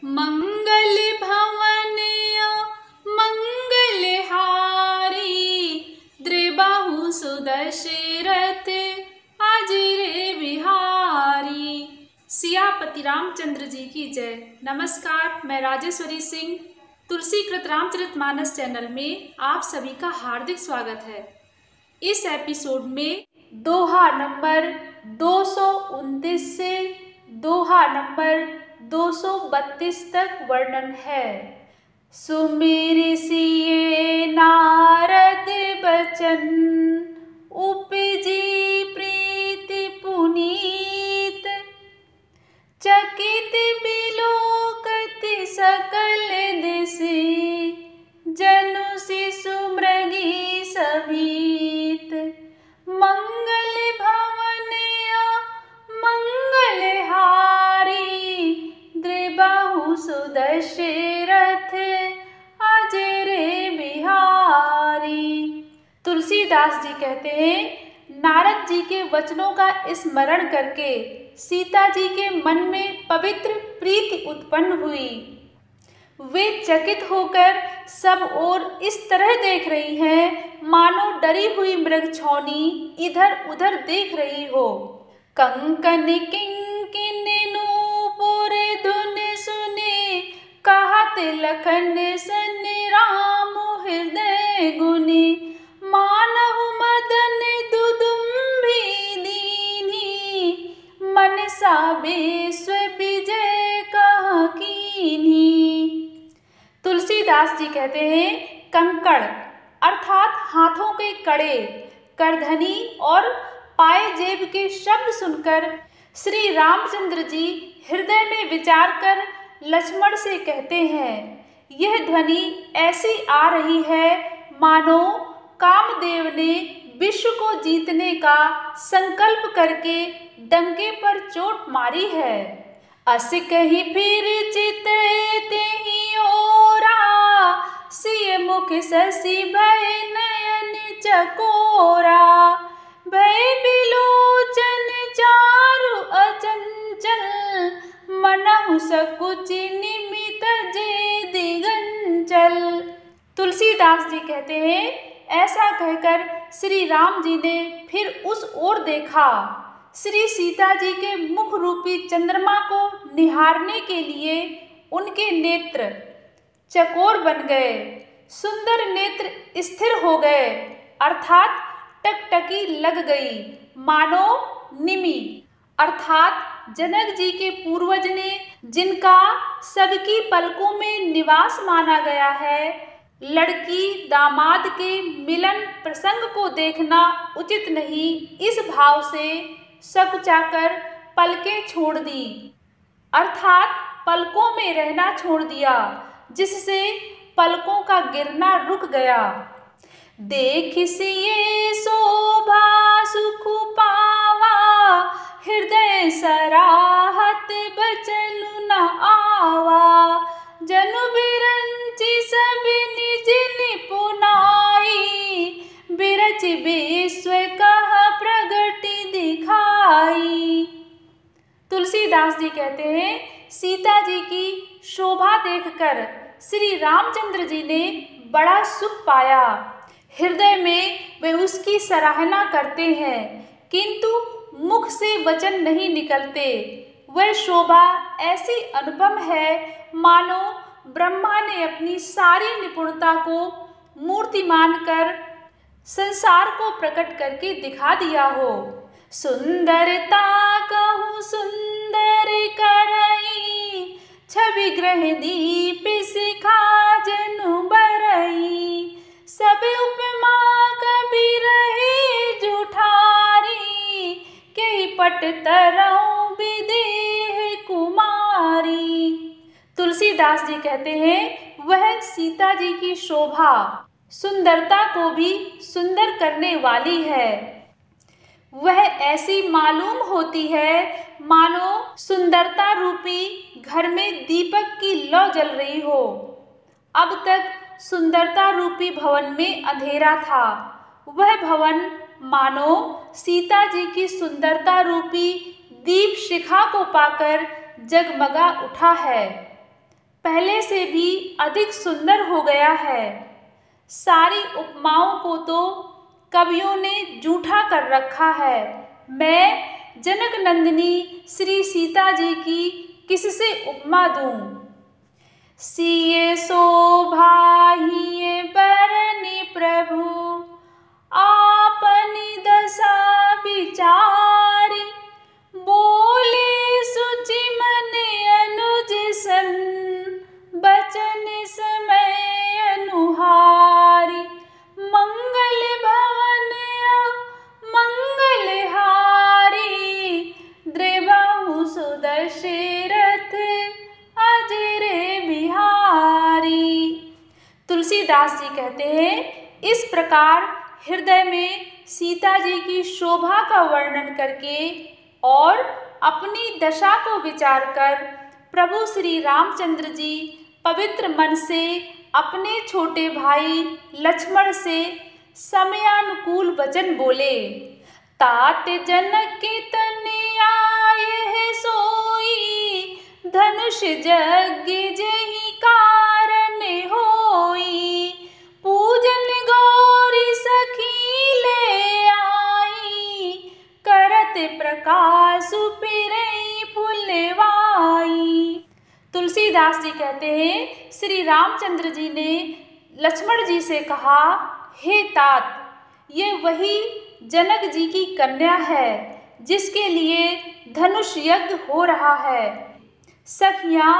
मंगल भवन मंगलहारी, द्रिबाहु सुदशरथ अजर बिहारी। सियापति रामचंद्र जी की जय। नमस्कार, मैं राजेश्वरी सिंह तुलसीकृत रामचरितमानस चैनल में आप सभी का हार्दिक स्वागत है। इस एपिसोड में दोहा नंबर 229 से दोहा नंबर 232 तक वर्णन है। सुमिर सिए नारद बचन, उपजी प्रीति पुनीत। चकित बिलोकत सकल दिशि, जनु शिशु मृगी सभीत। मंगल भवन मंगलहारी, द्रिबाहु सुदशरथ अजर बिहारी। तुलसीदास जी कहते हैं, नारद जी के वचनों का स्मरण करके सीता जी के मन में पवित्र प्रीति उत्पन्न हुई। वे चकित होकर सब ओर इस तरह देख रही हैं, मानो डरी हुई मृगछौनी इधर उधर देख रही हो। कंकन किंकिन नूपुर धुन सुने, कहत लखन सन राम हृदय गुनि। मानहु मदन दुदुम्भी दीन्ही, मनसा विश्व विजय कह कीन्ही। तुलसीदास जी कहते हैं, कंकड़ अर्थात हाथों के कड़े, करधनी और पाए जेब के शब्द सुनकर श्री रामचंद्र जी हृदय में विचार कर लक्ष्मण से कहते हैं, यह ध्वनि ऐसी आ रही है मानो कामदेव ने विश्व को जीतने का संकल्प करके डंके पर चोट मारी है। अस कहीं फिर चित तेहि ओरा, सिय मुख शशि भय नयन चकोरा। भय बिलोचन चारु अचंचल, मनहु सकुच निमित जे दिगंचल। तुलसीदास जी कहते हैं, ऐसा कहकर श्री राम जी ने फिर उस ओर देखा। श्री सीता जी के मुख रूपी चंद्रमा को निहारने के लिए उनके नेत्र चकोर बन गए, सुंदर नेत्र स्थिर हो गए, अर्थात टकटकी लग गई, मानो निमि। अर्थात जनक जी के पूर्वज ने जिनका सबकी पलकों में निवास माना गया है, लड़की दामाद के मिलन प्रसंग को देखना उचित नहीं, इस भाव से सकुचाकर पलकें छोड़ दी, अर्थात पलकों में रहना छोड़ दिया, जिससे पलकों का गिरना रुक गया। देख सिए शोभा सुख पावा, हृदय सराहत बचनु न आवा। जनु बिरंचि सब निज निपुनाई, बिरच विश्व कह प्रगति दिखाई। तुलसीदास जी कहते हैं, सीता जी की शोभा देखकर श्री रामचंद्र जी ने बड़ा सुख पाया। हृदय में वे उसकी सराहना करते हैं, किंतु मुख से वचन नहीं निकलते। वह शोभा ऐसी अनुपम है मानो ब्रह्मा ने अपनी सारी निपुणता को मूर्तिमान कर संसार को प्रकट करके दिखा दिया हो। सुंदरता कहूँ सुंदर करई, छवि ग्रह दीप शिखा जनु बरई। सब उपमा कबि रहे जुठारी, के पट तरऊ विदेह कुमारी। तुलसीदास जी कहते हैं, वह सीता जी की शोभा सुंदरता को भी सुंदर करने वाली है। वह ऐसी मालूम होती है मानो सुंदरता रूपी घर में दीपक की लौ जल रही हो। अब तक सुंदरता रूपी भवन में अंधेरा था, वह भवन मानो सीता जी की सुंदरता रूपी दीप शिखा को पाकर जगमगा उठा है। पहले से भी अधिक सुंदर हो गया है। सारी उपमाओं को तो कवियों ने जूठा कर रखा है। मैं जनक नंदिनी श्री सीता जी की किससे उपमा दूं? सिए शोभा हिये बरनि प्रभु, आपनी दशा विचारी। बोले सुचि मन अनुज सन, बचन समय अनुहारी। मंगल भवन मंगल हारी, द्रिबहु सुदशरथ अजर बिहारी। तुलसीदास जी कहते हैं, इस प्रकार हृदय में सीता जी की शोभा का वर्णन करके और अपनी दशा को विचार कर प्रभु श्री रामचंद्र जी पवित्र मन से अपने छोटे भाई लक्ष्मण से समयानुकूल वचन बोले। तात जनक तनया आए सोई, धनुष यज्ञ जहि कारण होई। पूजन गौरी सखी ले आई, करत प्रकाश पिरई फुलवाई। तुलसीदास जी कहते हैं, श्री रामचंद्र जी ने लक्ष्मण जी से कहा, हे तात, ये वही जनक जी की कन्या है जिसके लिए धनुष यज्ञ हो रहा है। सखियां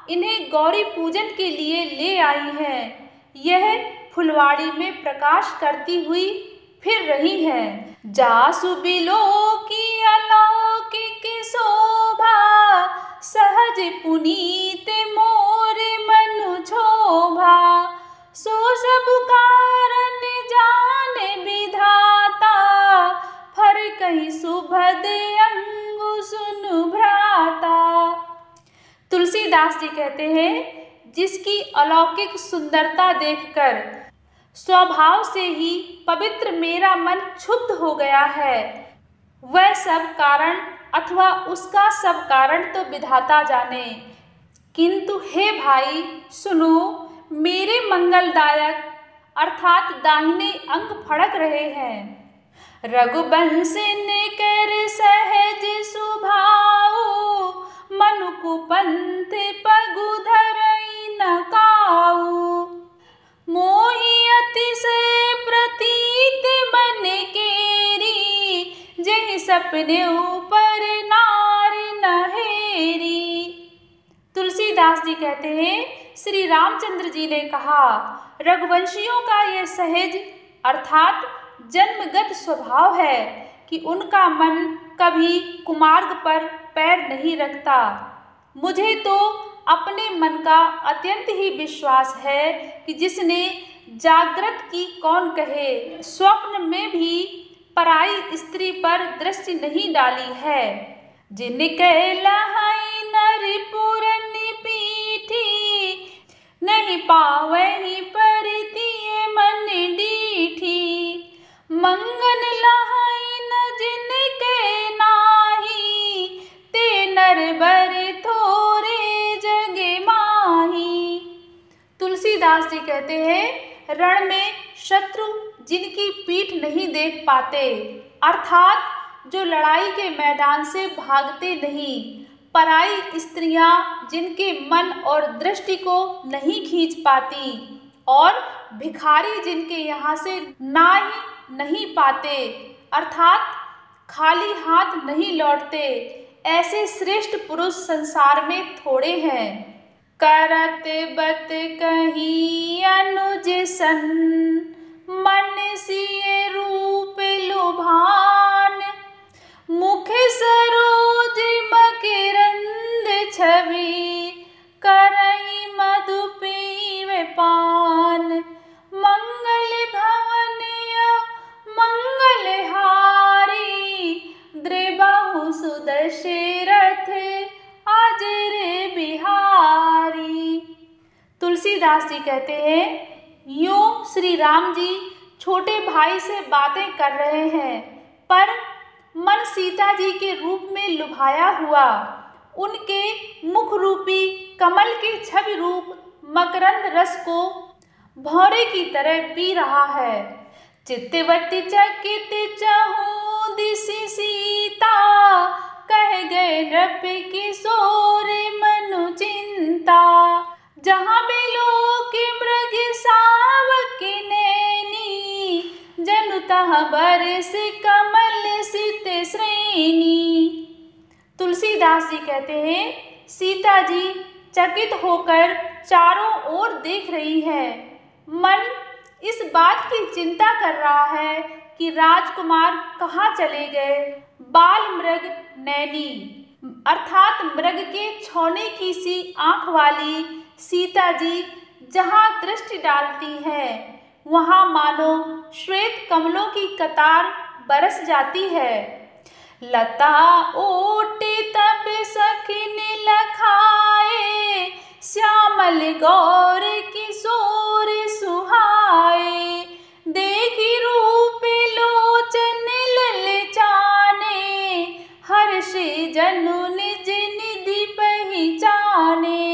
इन्हें गौरी पूजन के लिए ले आई हैं। यह फुलवाड़ी में प्रकाश करती हुई फिर रही हैं। जासु बिलो की अलौकिक शोभा, सहज पुनीत मोर मनु क्षोभा। सो सब कारण जान विधाता, फर कहीं सुभद अंगु सुनु भ्राता। तुलसीदास जी कहते हैं, जिसकी अलौकिक सुंदरता देखकर स्वभाव से ही पवित्र मेरा मन क्षुब्ध हो गया है। वह सब कारण अथवा उसका सब कारण तो विधाता जाने, किंतु हे भाई सुनो, मेरे मंगलदायक अर्थात दाहिने अंग फड़क रहे हैं। रघुवंश ने कर सहज सुभाऊ, मनु कुपंथ पगु धरई न काऊ। मोहि अतिशय प्रतीत मन केरी, जहि सपने ऊपर नारी नहेरी। तुलसीदास जी कहते हैं, श्री रामचंद्र जी ने कहा, रघुवंशियों का यह सहज अर्थात जन्मगत स्वभाव है कि उनका मन कभी कुमार्ग पर पैर नहीं रखता। मुझे तो अपने मन का अत्यंत ही विश्वास है कि जिसने जागृत की कौन कहे, स्वप्न में भी पराई स्त्री पर दृष्टि नहीं डाली है। जिनके लहाई नरि पुरनि पीठी, नहीं पावहि परितिय मन डीठी। मंगन लहाई न जिनके नाही, ते नरबर थोरे जगे माही। तुलसीदास जी कहते हैं, रण में शत्रु जिनकी पीठ नहीं देख पाते, अर्थात जो लड़ाई के मैदान से भागते नहीं, पराई स्त्रियां जिनके मन और दृष्टि को नहीं खींच पाती, और भिखारी जिनके यहाँ से ना ही नहीं पाते, अर्थात खाली हाथ नहीं लौटते, ऐसे श्रेष्ठ पुरुष संसार में थोड़े हैं। करत बत कहीं अनुज सन, मन सिए रूप लुभान। मुख सरोज मकरंद छवि, करई मधु पीवे पान। मंगल भवन मंगल हारी, द्रिबहु सुदशरथ अजर बिहारी। तुलसीदास जी कहते हैं, यूं श्री राम जी छोटे भाई से बातें कर रहे हैं, पर मन सीता जी के रूप में लुभाया हुआ उनके मुख रूपी कमल के छवि रूप मकरंद रस को भौरे की तरह पी रहा है। चित्तवती चकित चहु दिसि सीता, कह गए नृप किशोर मनु चिंता। जहाँ बिलोक मृग सावक नैनी, जनु तहाँ बरस कमल सित श्रेणी। तुलसीदास जी कहते हैं, सीता जी चकित होकर चारों ओर देख रही है। मन इस बात की चिंता कर रहा है कि राजकुमार कहाँ चले गए। बाल मृग नैनी अर्थात मृग के छौने की सी आंख वाली सीता जी जहाँ दृष्टि डालती है, वहाँ मानो श्वेत कमलों की कतार बरस जाती है। लता ओट तब सखिन लखाए, श्यामल गौर किशोर सुहाए। देखी रूप लोचन ललचाने, हर्ष जनु निज निधि पहचाने।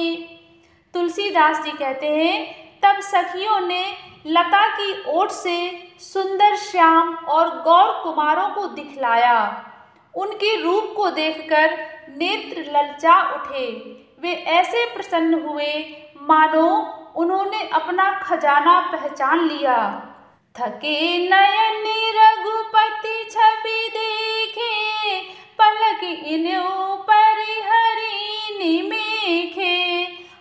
तुलसीदास जी कहते हैं, तब सखियों ने लता की ओट से सुंदर श्याम और गौर कुमारों को दिखलाया। उनके रूप को देखकर नेत्र ललचा उठे। वे ऐसे प्रसन्न हुए मानो उन्होंने अपना खजाना पहचान लिया। थके नयन रघुपति छवि देखे, पलक इन्हों परिहरि निमेखे।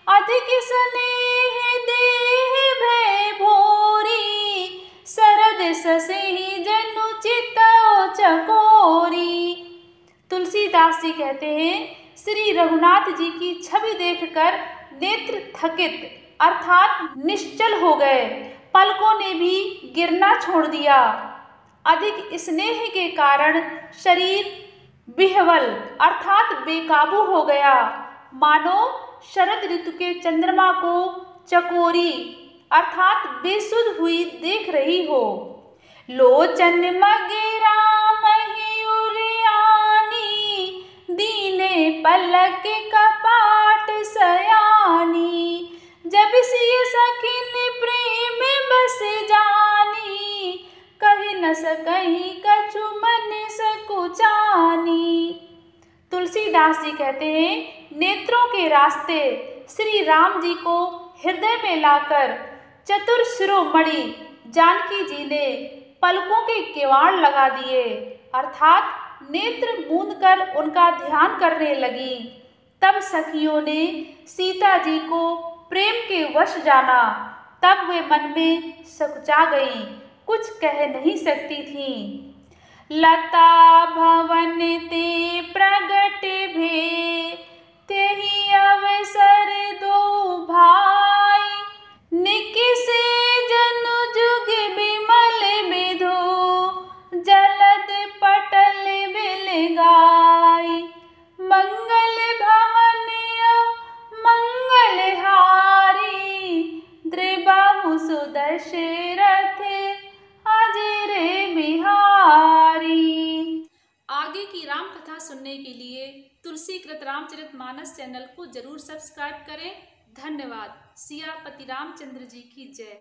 अधिक स्नेह देह भय भोरी, सरद ससेहि जनु चितौ चकोरी। तुलसीदास जी कहते हैं, श्री रघुनाथ जी की छवि देखकर नेत्र थकित अर्थात निश्चल हो गए। पलकों ने भी गिरना छोड़ दिया। अधिक स्नेह के कारण शरीर विह्वल अर्थात बेकाबू हो गया, मानो शरद ऋतु के चंद्रमा को चकोरी अर्थात बेसुध हुई देख रही हो। लोचन मगेरा महिउरियानी, दीने पलक कपाट सयानी। जब सिय सखिन प्रेम बस जानी, कहि न सकहि कछु मन सकुचानी। तुलसीदास जी कहते हैं, नेत्रों के रास्ते श्री राम जी को हृदय में लाकर चतुर शिरोमणि जानकी जी ने पलकों के किवाड़ लगा दिए अर्थात नेत्र मूंद कर उनका ध्यान करने लगी। तब सखियों ने सीता जी को प्रेम के वश जाना। तब वे मन में सकुचा गईं, कुछ कह नहीं सकती थीं। लता भवन ते प्रगट भे, तेहि अवसर दो भाई। निकिसे जनु जुग बिमल बिधो, जलद पटल बिल गाई। मंगल भवन मंगल हारी, द्रिबाहु सुदशरथ अजर बिहारी। आगे की राम कथा सुनने के लिए तुलसीकृत रामचरितमानस चैनल को जरूर सब्सक्राइब करें। धन्यवाद। सियापति रामचंद्र जी की जय।